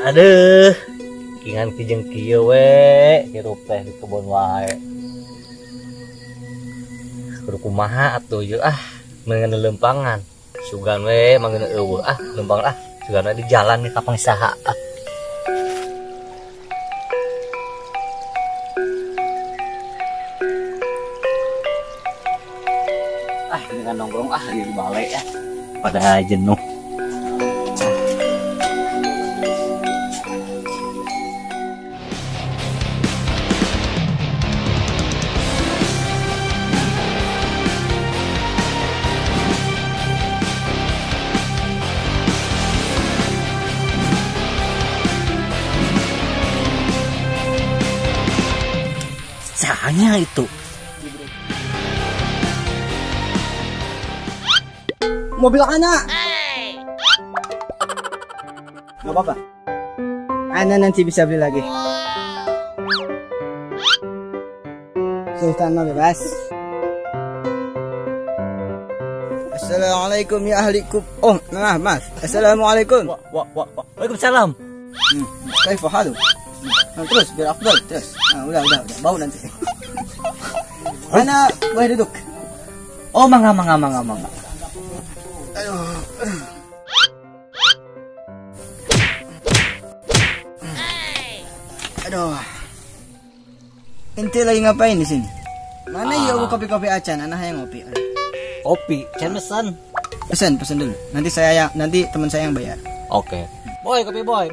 Aduh, kingan kijeng kieu we, hirup teh di kebun wae. Kudu kumaha atuh ieu mengen lempangan. Sugan we manggeuna eueuh lempang sugan we di jalan di kapang saha. Dengan nongkrong di balai pada jenuh. Sahanya itu mobil anak. Gak apa-apa. Ana nanti bisa beli lagi. Sultan mah bebas. Assalamualaikum ya ahlikum. Oh, maaf. Assalamualaikum. Waalaikumsalam. Kaifa halu? Terus biar afdal, terus. Udah, bau nanti. Ana boleh duduk. Oh, mangga. Aduh. Ente lagi ngapain di sini? Mana ya kopi-kopi acan, anak yang ngopi. Kopi, can pesan. Pesan dulu. Nanti teman saya yang bayar. Oke. Boy, kopi boy.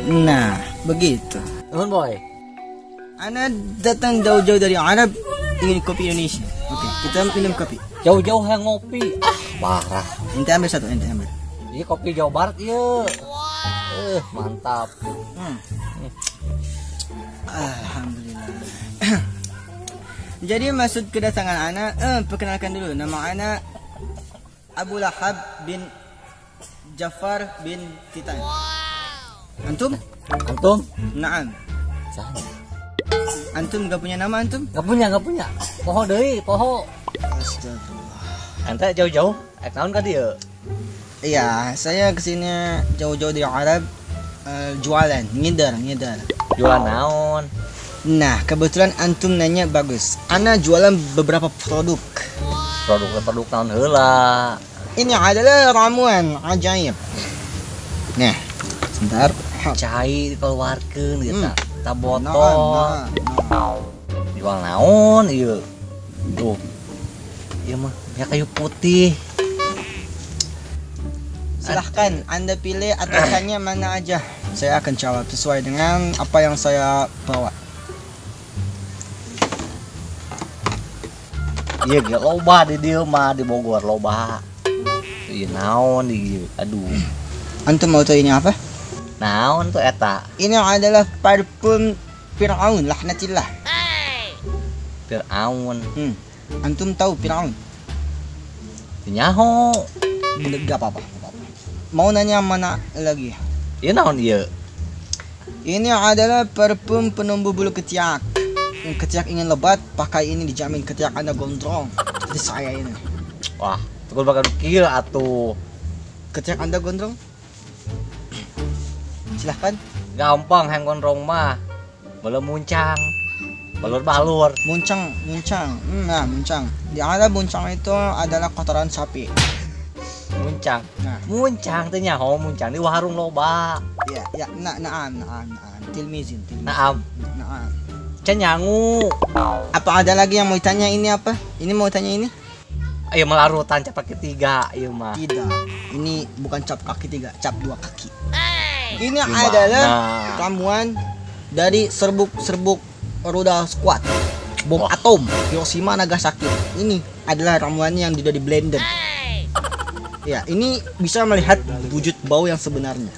Nah, begitu. Nuhun boy. Ana datang jauh-jauh dari Arab ingin kopi Indonesia. Oke, kita minum kopi. Jauh-jauh yang ngopi. Parah. Ente ambil satu, ente ambil. Ini kopi Jawa Barat iya. Mantap. Alhamdulillah. Jadi maksud kedatangan ana, perkenalkan dulu nama ana Abu Lahab bin Jafar bin Titan. Antum? Naam. Sana. Antum gak punya nama antum? Gak punya. Poho deui, poho. Astagfirullah. Ente jauh-jauh, tahun ka dieu. Iya, saya kesini jauh-jauh dari Arab jualan, ngidar. Jualan naon? Nah, kebetulan antum nanya bagus. Ana jualan beberapa produk. Produk naon heula? Ini adalah ramuan ajaib. Nah, sebentar. Cai dikeluarkeun gitu. Ta botol. Nah. Jual naon ieu? Tuh. Ieu mah ya kayu putih. Silahkan Anda pilih atasannya mana aja. Saya akan jawab sesuai dengan apa yang saya bawa. Iya ge loba di dieu mah di Bogor loba. Ieu naon ieu? Aduh. Antum mau tahu ini apa? Naon tuh eta? Ini adalah parfum Fir'aun laknatillah. Fir'aun. Antum tahu Fir'aun? Nyaho. Gak apa-apa. Mau nanya mana lagi? Ieu naon ieu? Ini adalah parfum penumbuh bulu ketiak. Yang ketiak ingin lebat, pakai ini dijamin ketiak Anda gondrong. Seperti saya ini. Wah, tukul bakal kieu atuh. Ketiak Anda gondrong? Silahkan. Gampang hang gondrong mah. Belum muncang. Balur. Muncang. Nah, muncang. Di Arab muncang itu adalah kotoran sapi. Muncang. Nah, muncang teh nyaho muncang di warung loba. Ya, naam. Tilmizin. Naam. Can nyangu. Apa ada lagi yang mau ditanya ini apa? Ini mau tanya ini? Ayo melarutan cap kaki 3 ieu mah. Tidak. Ini bukan cap kaki 3, cap 2 kaki. Ini gimana? adalah ramuan dari serbuk rudal squad. Bom atom Hiroshima Nagasaki. Ini adalah ramuannya yang sudah di blender. Ya, ini bisa melihat wujud bau yang sebenarnya.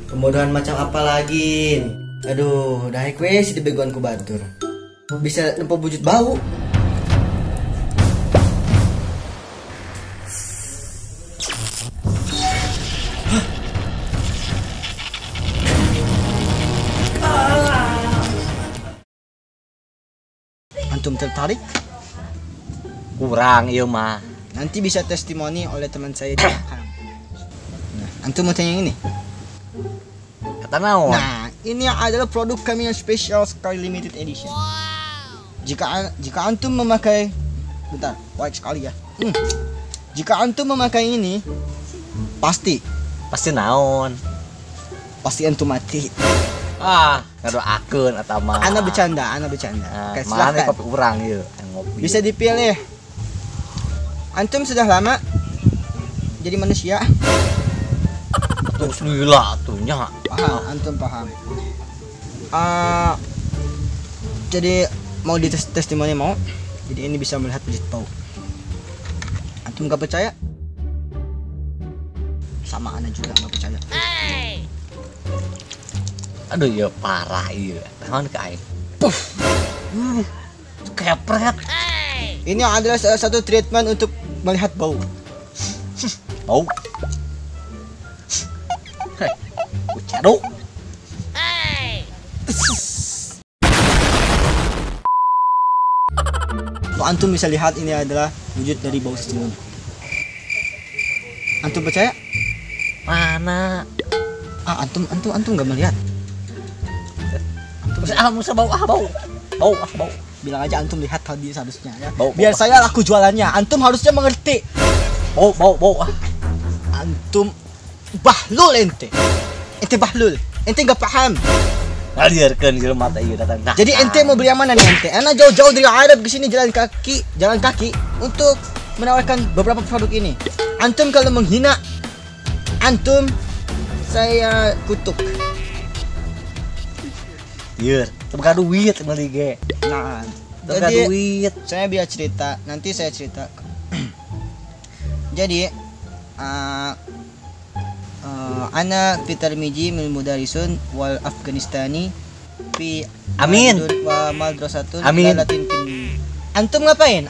Kemudahan macam apa lagi? Aduh, dah kue si dibegoan ku batur. Bisa nempo wujud bau. Antum tertarik? Kurang ieu mah. Nanti bisa testimoni oleh teman saya di belakang. Nah, antum mau tanya yang ini? Kata naon? Nah, ini adalah produk kami yang spesial sekali, limited edition. Jika antum memakai, bentar, white sekali ya. Jika antum memakai ini, pasti naon? pasti antum mati. Ngadoakeun eta mah. Ana bercanda. Nah, Oke, mana silakan. kopi urang ieu ngopi. Bisa dipilih. Antum sudah lama jadi manusia. terus gila tuh nya. Paham, antum paham. Jadi mau di testimoni mau. Jadi ini bisa melihat wujud bau. Antum gak percaya? Sama ana juga gak percaya. Aduh ya parah ieu. Naon ka aing? Puff. Kepret. Ini adalah salah satu treatment untuk melihat bau. Bau. Ucado. Tuh, antum bisa lihat ini adalah wujud dari bau sesungguhnya. Antum percaya? Mana? Antum nggak melihat. Musa bau. Bau. Bilang aja antum lihat tadi seharusnya ya. Bau. Biar saya laku jualannya. Antum harusnya mengerti. Bau. Antum bahlul ente. Ente bahlul. Ente nggak paham. Ngalirkeun jelema teh ieu datang. Jadi ente mau beli yang mana nih ente? Ana jauh-jauh dari Arab ke sini jalan kaki untuk menawarkan beberapa produk ini. Antum kalau menghina, antum saya kutuk. Ieu, teu duit meuli ge. Nah, Teu jadi duit. saya biar cerita. Nanti saya cerita. Jadi, ana fi tarmiji min mudarisun wal Afganistani fi Amin. wa madrasatun Amin. lalatin fin. Antum ngapain?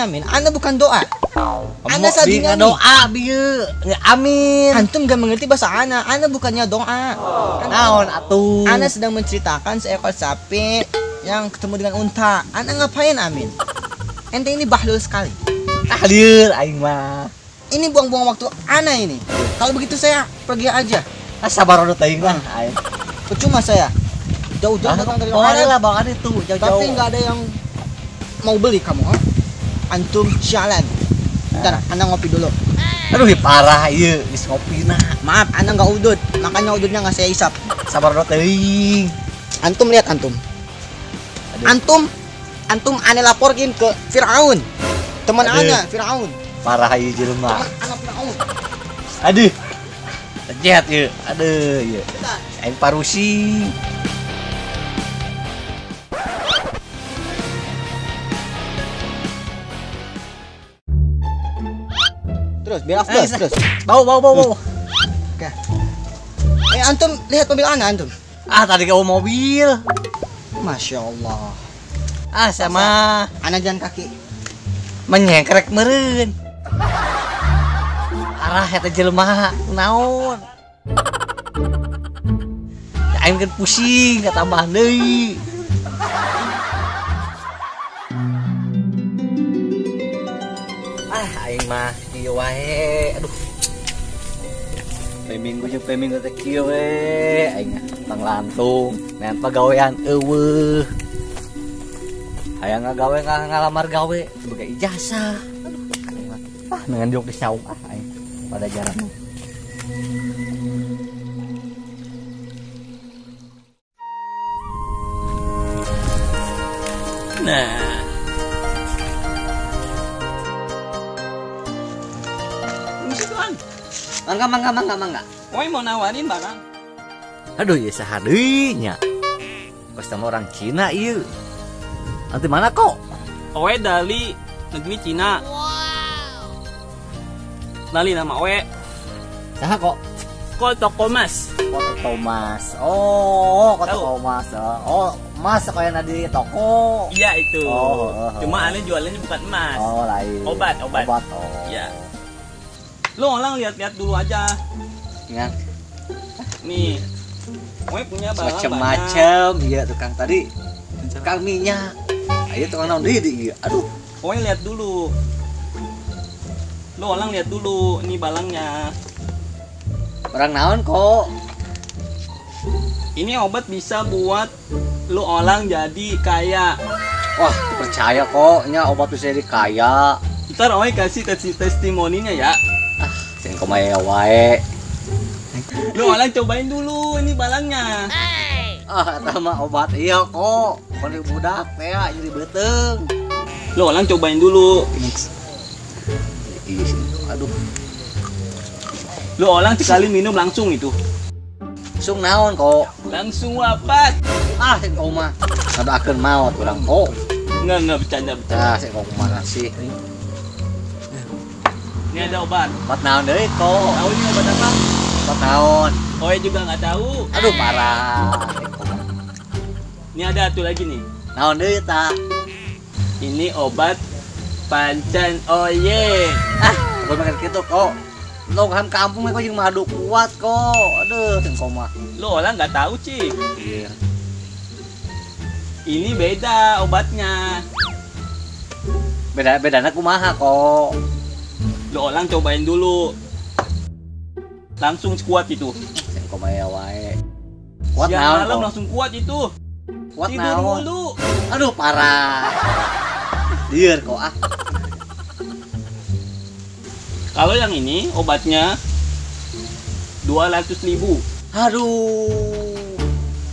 Amin. Ana bukan doa. Ana sading doa bieu. Amin. Antum gak mengerti bahasa ana. Ana bukannya doa. Naon atuh? Ana sedang menceritakan seekor sapi yang ketemu dengan unta. Ana ngapain amin? Ente ini bahlul sekali. Lieur aing mah. Ini buang-buang waktu ana ini. Kalau begitu saya pergi aja. Sabar udah teuing lah aing. Percuma saya. Jauh-jauh datang dari Boleh Arab. lah bawakan itu jauh-jauh. Tapi nggak ada yang mau beli kamu, ha? Antum sialan. Bentar, ana ngopi dulu. Aduh parah ieu geus ngopina. Maaf, ana nggak udut. Makanya udutnya nggak saya isap. Sabar udah teuing. Antum lihat antum. Antum ana laporkin ke Firaun. Teman Aduh. ana Firaun. Parah ieu jelema. Teman ana Firaun. Aduh. Jet ieu. Aduh ieu. Bentar. Aing parusi. Terus, biar terus. Bau. Oke. Antum lihat mobil ana antum. Tadi kau mobil. Masya Allah. Sama Ana jalan kaki. menyengkrek meureun. Arah eta jelema naon? Aing kan pusing katambah deui. Aing mah kieu wae. Aduh. Peminggu teh kieu we. Aing tang lantung, nean pagawean eueuh. Hayang ngagawe ngalamar gawe sebagai ijazah. Aduh, dengan jok disaung aing pada jarang. Nah, Mangga. Woi mau nawarin barang. Aduh ya sahadinya. Customer orang Cina ieu. Nanti mana kok? Owe dari negeri Cina. Lali nama Owe. Saha kok? Kok toko mas. Kota Thomas. Oh, Kota Tahu. Thomas. Oh, emas kayak di toko. Iya itu. Oh. Cuma aneh jualannya bukan emas. Oh, lain. Obat. Oh. Iya. Lu orang lihat-lihat dulu aja. Ingat Nih. Owe punya barang banyak. macam-macam. Iya, tukang tadi. Tukang minyak. Ayo tukang naon deui di ieu. Aduh. Owe lihat dulu. Lo orang lihat dulu, ini balangnya. Barang naon kok. Ini obat bisa buat lo orang jadi kaya. Wah, percaya kok, nya obat bisa jadi kaya. Ntar Oi kasih testimoninya ya. Sing komaya wae. Lo orang cobain dulu ini balangnya. Eta mah obat iya kok. Poni budak teh jadi beteng. Lo orang cobain dulu. Aduh, Lo orang sekali minum langsung itu. sung naon kok. Langsung wafat. Sing koma. Ngadakeun maot urang kok. Enggak bercanda. Sing koma kasih. Ini ada obat. Obat naon deui kok. Tahu ini obat apa? Obat naon. Oi juga nggak tahu. Aduh parah. Ini ada satu lagi nih. Naon deui ta? Ini obat pancan oye. Bukan makan gitu kok. Lo kan kampung kok jeung madu kuat kok. Aduh, sing koma. Lo orang nggak tahu Cik. Iya. Ini beda obatnya. Bedana kumaha kok. Lo orang cobain dulu. Langsung kuat itu. Sing koma ya wae. Kuat Siang naon malam kok. langsung kuat itu. Kuat Tidur naon. dulu. Aduh parah. Dieur kok ah. Kalau yang ini obatnya 200.000. Aduh.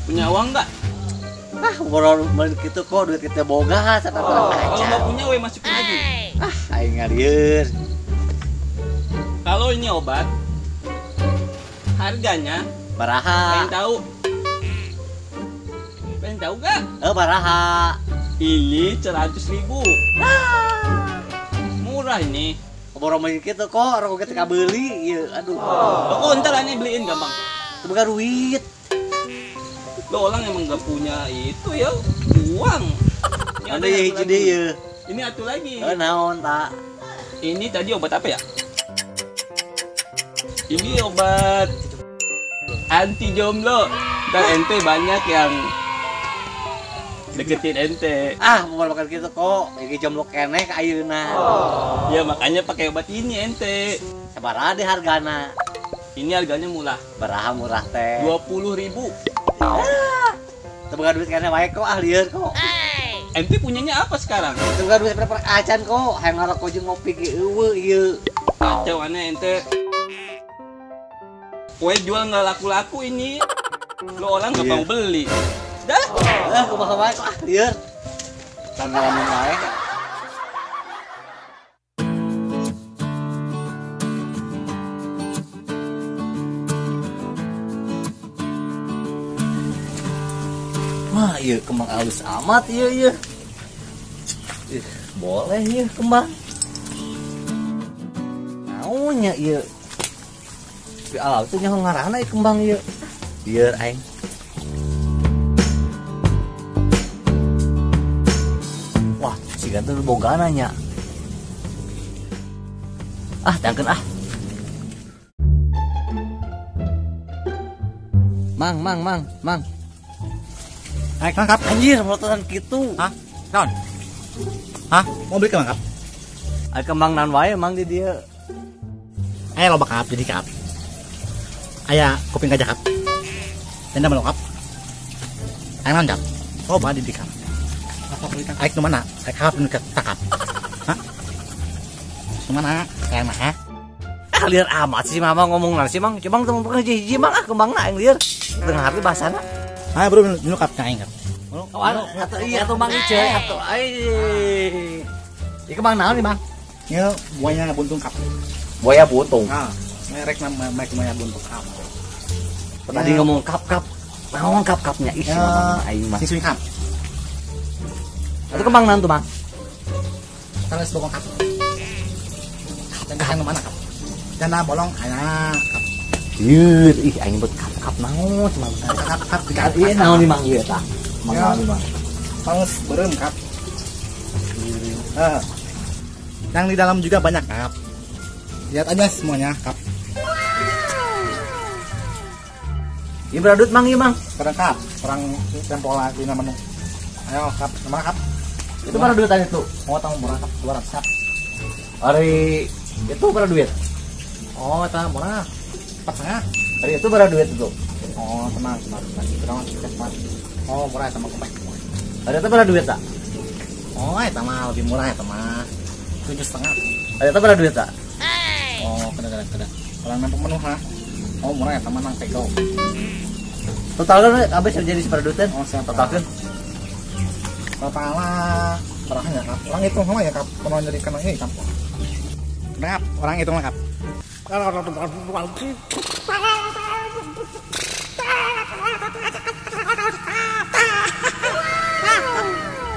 Punya uang nggak? Borong gitu kok duit kita boga sana Kalau aja. nggak punya, we masukin lagi. Aing ngalieur. Kalau ini obat, harganya Baraha. pengen tahu? Pengen tahu gak? Baraha. Ini 100.000. Murah ini. Borong gitu kok, rokok kita beli. Ieu, aduh. Oh, ntar aneh beliin gampang. Boga duit. Lo orang emang gak punya itu ya, uang. Ini Anda ada ya satu hiji lagi. deui ye. Ini satu lagi. Naon ta? Ini tadi obat apa ya? Ini obat anti jomblo. Dan ente banyak yang deketin ente. Bukan makan gitu kok. Iki jomblo keneh ka ayeuna. Ya makanya pakai obat ini ente. Sabaraha deh hargana? Ini harganya murah. Baraha murah teh. 20.000. Teboga duit keneh wae kok lieur kok. Ente punyanya apa sekarang? Teboga duit per acan kok. Hayang ngarokok jeung ngopi ge eueuh ieu. Kacau aneh ente. Kue jual nggak laku-laku ini. Lo orang nggak Iya. mau beli. Dah. Kumaha wae kok lieur. Tanggal ngomong wae. Wah, iya kembang halus amat iya. Boleh iya kembang. Naunya iya. Tapi alau tuh nyaho ngaranna ieu kembang iya. Bieur aing. Wah, si ganteng bogana nya. Tangkeun Mang. Naik mangkap. Anjir, motoran gitu. Hah? Naon? Hah? Mau beli ke mangkap? Ai kembang nan wae mang di dieu. Aya loba kap jadi kap. Aya kuping gajah kap. Tenda melo kap. Aya naon kap? Loba di kap. Apa beli kap? Aik nu mana? Aik kap nu takap. Hah? Nu mana? Aya mah ha? Liar amat sih mama ngomong sih mang. Cuma temu pernah hiji mang kembangna aing liar. Tengah hari bahasana. Ah, bro, nu kap ka aing kap. Atau iya tuh mang ieu atau ai. Ieu kembang naon nih mang? Ieu buaya buntung kap. Buaya buntung. Merek nama buaya buntung kap. Tadi ngomong kap. Naon kap-kapnya ih mama aing mah. Sing kap. Itu kembang naon tuh mang? Terus bokong kap. Tengah nu mana kap? Jana bolong aya kap. Ieu ih aing buat kap naon cuma Kap dikali ieu naon nih mang ieu tah? Mang naon nih mang? Paus berem kap. Yang di dalam juga banyak kap. Lihat aja semuanya kap. Ieu beradut mang ieu mang. Sekarang kap, orang tempola di nama menu. Ayo kap, nama kap. Itu beradut tadi tuh. Mau tahu murah kap 200 kap. Ari Itu berapa duit? Oh, itu murah. 4,5. Hari itu berapa duit itu? Oh, tenang. Itu dong, Mas. Oh, murah sama kopek. Hari itu berapa duit tak? Oh, itu mah lebih murah ya, mah. 7,5. Hari itu berapa duit tak? Oh, kena. Kalau nang pemenuh ha. Oh, murah ya, teman nang teko. Total kan habis terjadi seberapa duit? Oh, siap. Total kan? Totalnya berapa ya, Kap? Orang hitung sama ya, Kap. Kalau dari kanan ini, Kap. Kap, orang hitung lah, Kap.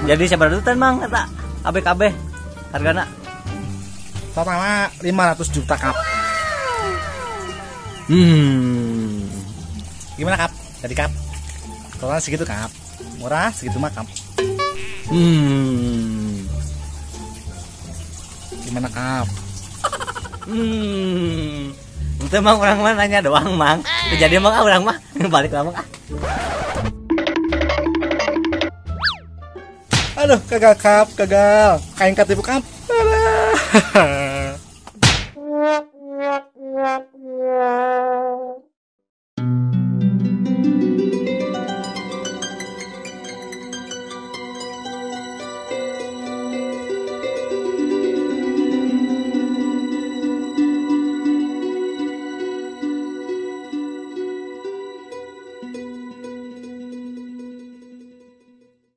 Jadi seberapa duitan mang kata ABKB hargana? Totalnya 500 juta, Kap. Gimana, Kap? Jadi, Kap? Totalnya segitu, Kap. Murah segitu mah, Kap. Gimana, Kap? Itu mang orang mah nanya doang mang. Jadi emang orang mah balik lama ah. Aduh, gagal, Kap, gagal. Kain katipu, Kap. Aduh.